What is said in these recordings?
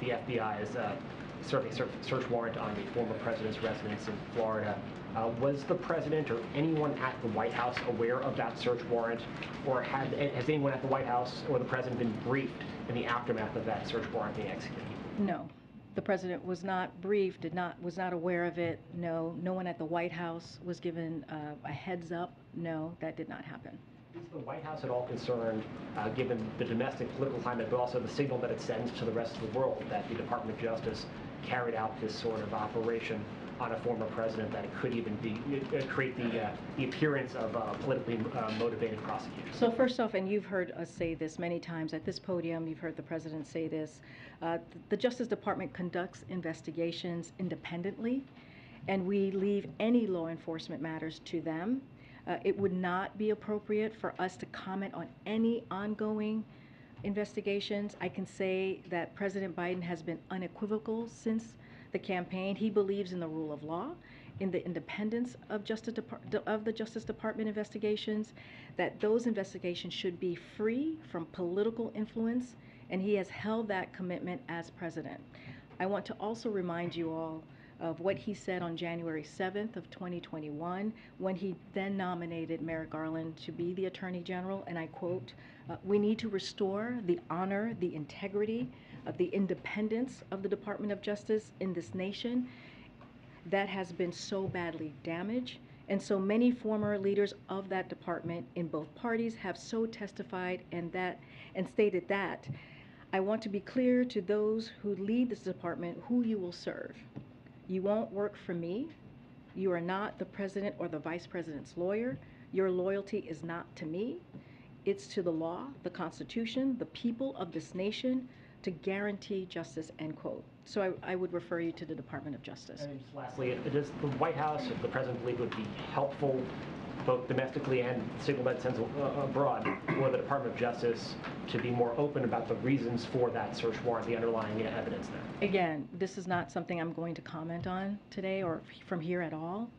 the FBI is serving a search warrant on the former president's residence in Florida. Was the president or anyone at the White House aware of that search warrant, or has anyone at the White House or the president been briefed in the aftermath of that search warrant being executed? No. The president was not briefed, was not aware of it. No one at the White House was given a heads up. No, that did not happen. Is the White House at all concerned, given the domestic political climate, but also the signal that it sends to the rest of the world that the Department of Justice carried out this sort of operation on a former president, that it could even be create the appearance of politically motivated prosecutors? So first off, and you've heard us say this many times at this podium, you've heard the president say this, the Justice Department conducts investigations independently, and we leave any law enforcement matters to them. It would not be appropriate for us to comment on any ongoing investigations. I can say that President Biden has been unequivocal since the campaign. He believes in the rule of law, in the independence of the Justice Department investigations, that those investigations should be free from political influence, and he has held that commitment as president. I want to also remind you all of what he said on January 7th of 2021, when he then nominated Merrick Garland to be the Attorney General, and I quote, "We need to restore the honor, the integrity, the independence of the Department of Justice in this nation that has been so badly damaged." And so many former leaders of that department in both parties have so testified and stated that. I want to be clear to those who lead this department who you will serve. You won't work for me. You are not the president or the vice president's lawyer. Your loyalty is not to me. It's to the law, the Constitution, the people of this nation, to guarantee justice, end quote. So I would refer you to the Department of Justice. And just lastly, does the White House, if the president believed it would be helpful, both domestically and signal that sense abroad, for the Department of Justice to be more open about the reasons for that search warrant, the underlying evidence there? Again, this is not something I'm going to comment on today or from here at all.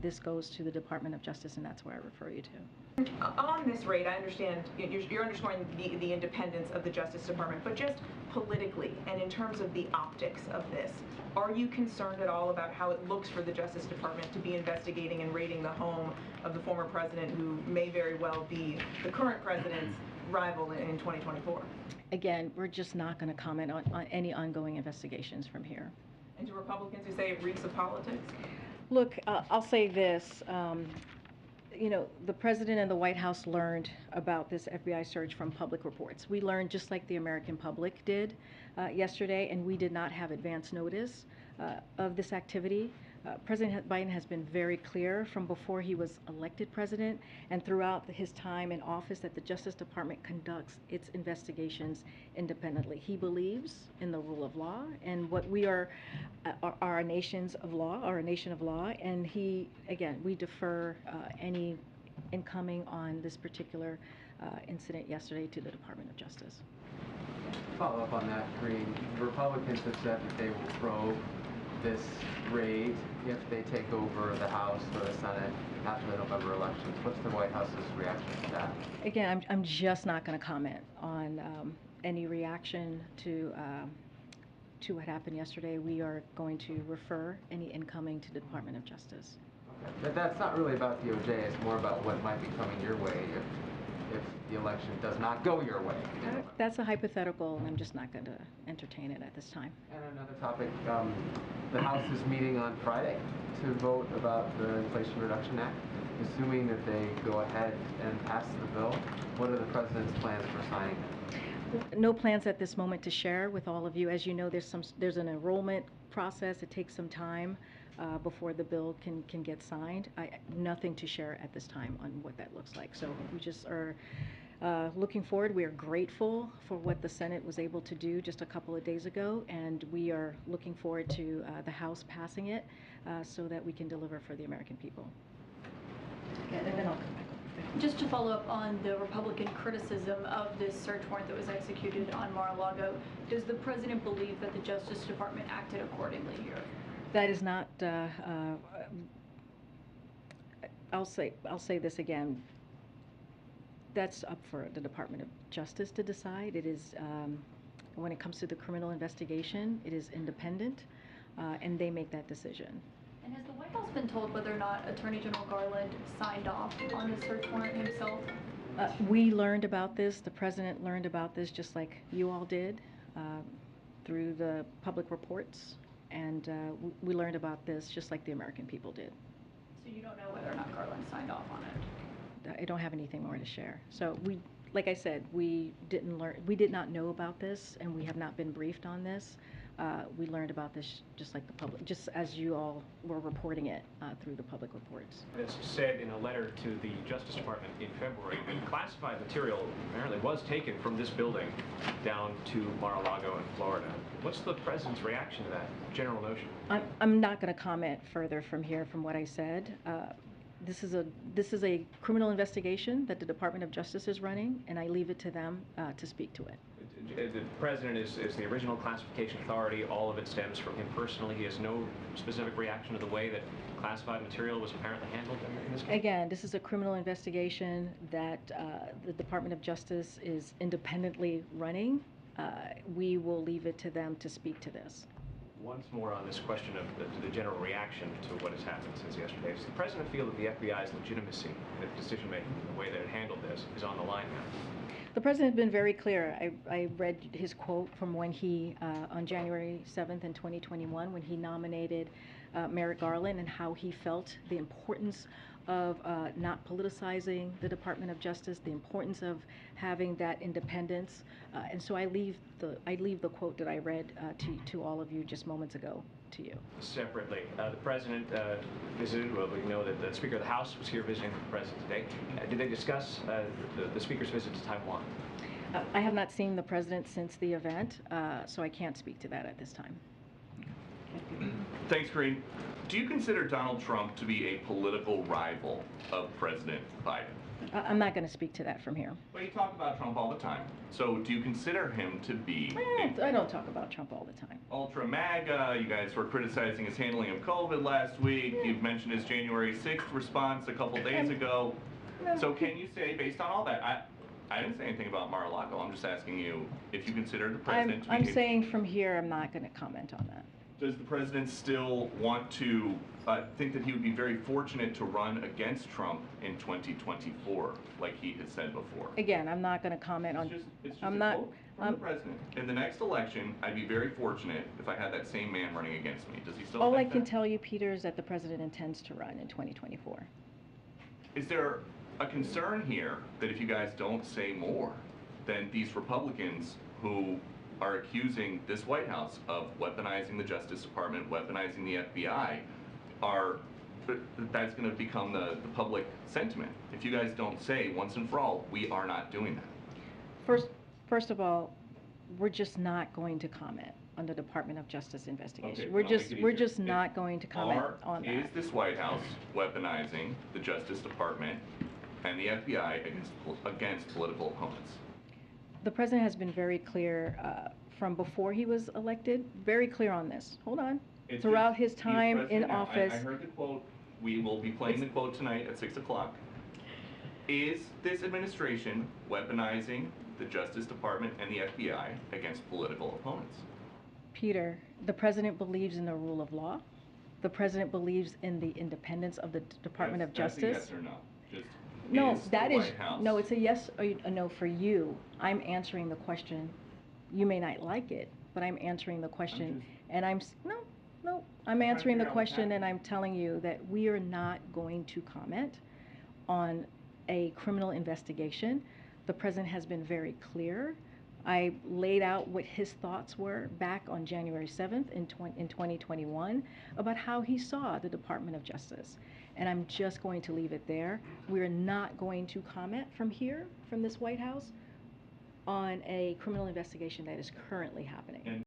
This goes to the Department of Justice, and that's where I refer you to. On this raid, I understand you're underscoring the independence of the Justice Department, but just politically and in terms of the optics of this, are you concerned at all about how it looks for the Justice Department to be investigating and raiding the home of the former president, who may very well be the current president's rival in 2024? Again, we're just not going to comment on any ongoing investigations from here. And to Republicans who say it reeks of politics? Look, I'll say this. You know, the president and the White House learned about this FBI search from public reports. We learned just like the American public did yesterday, and we did not have advance notice of this activity. President Biden has been very clear from before he was elected president and throughout his time in office that the Justice Department conducts its investigations independently. He believes in the rule of law, and what we are a nation of law, and we defer any incoming on this particular incident yesterday to the Department of Justice. Follow up on that, Karine. Republicans have said that they will probe this raid if they take over the House or the Senate after the November elections. What's the White House's reaction to that? Again, I'm just not going to comment on any reaction to what happened yesterday. We are going to refer any incoming to the Department of Justice. Okay. But that's not really about DOJ. It's more about what might be coming your way if the election does not go your way. That's a hypothetical, and I'm just not going to entertain it at this time. And another topic, the House is meeting on Friday to vote about the Inflation Reduction Act. Assuming that they go ahead and pass the bill, what are the president's plans for signing it? No plans at this moment to share with all of you. As you know, there's an enrollment process. It takes some time before the bill can get signed. Nothing to share at this time on what that looks like. So we just are looking forward. We are grateful for what the Senate was able to do just a couple of days ago, and we are looking forward to the House passing it so that we can deliver for the American people. And then I'll come back. Just to follow up on the Republican criticism of this search warrant that was executed on Mar-a-Lago, does the president believe that the Justice Department acted accordingly here? That is not. I'll say this again. That's up for the Department of Justice to decide. It is When it comes to the criminal investigation, it is independent, and they make that decision. And has the White House been told whether or not Attorney General Garland signed off on the search warrant himself? We learned about this, the president learned about this just like you all did, through the public reports, and we learned about this just like the American people did. So you don't know whether or not Garland signed off on it? I don't have anything more to share. So like I said, we did not know about this, and we have not been briefed on this. We learned about this just like the public, just as you all were reporting it through the public reports. As said in a letter to the Justice Department in February, classified material apparently was taken from this building down to Mar-a-Lago in Florida. What's the president's reaction to that general notion? I'm not going to comment further from here from what I said. This is a criminal investigation that the Department of Justice is running, and I leave it to them to speak to it. The president is the original classification authority. All of it stems from him personally. He has no specific reaction to the way that classified material was apparently handled in this case? Again, this is a criminal investigation that the Department of Justice is independently running. We will leave it to them to speak to this. Once more on this question of the general reaction to what has happened since yesterday. Does the president feel that the FBI's legitimacy in its decision-making, the way that it handled this, is on the line now? The president has been very clear. I read his quote from when he, on January 7th in 2021, when he nominated Merrick Garland, and how he felt the importance of not politicizing the Department of Justice, the importance of having that independence. And so I leave the quote that I read to all of you just moments ago to you. Separately, the president visited, well, we know that the Speaker of the House was here visiting with the president today. Did they discuss the Speaker's visit to Taiwan? I have not seen the president since the event, so I can't speak to that at this time. Thanks, Karine. Do you consider Donald Trump to be a political rival of President Biden? I'm not going to speak to that from here. Well, you talk about Trump all the time. So do you consider him to be I don't talk about Trump all the time. ultra MAGA? You guys were criticizing his handling of COVID last week. You've mentioned his January 6th response a couple days ago. So can you say, based on all that, I didn't say anything about Mar-a-Lago. I'm just asking you if you consider the president to be... I'm saying from here, I'm not going to comment on that. Does the president still want to think that he would be very fortunate to run against Trump in 2024, like he has said before? Again, I'm not going to comment on. It's just I'm a not. quote from the president. In the next election, I'd be very fortunate if I had that same man running against me. Does he still All I think can that? tell you, Peter, is that the president intends to run in 2024. Is there a concern here that if you guys don't say more, then these Republicans who are accusing this White House of weaponizing the Justice Department, weaponizing the FBI, that's going to become the public sentiment? If you guys don't say once and for all, we are not doing that. First of all, we're just not going to comment on the Department of Justice investigation. Okay, we're just not going to comment on that. Is this White House weaponizing the Justice Department and the FBI against political opponents? The president has been very clear from before he was elected, very clear on this. Hold on. Throughout his time in office. I heard the quote. We will be playing the quote tonight at 6 o'clock. Is this administration weaponizing the Justice Department and the FBI against political opponents? Peter, the president believes in the rule of law. The president believes in the independence of the Department of Justice. That's a yes or no. Just no, that is no. It's a yes or a no for you. I'm answering the question. You may not like it, but I'm answering the question, and I'm answering the question, and I'm telling you that we are not going to comment on a criminal investigation. The president has been very clear. I laid out what his thoughts were back on January 7th in 2021 about how he saw the Department of Justice. And I'm just going to leave it there. We're not going to comment from here, from this White House, on a criminal investigation that is currently happening.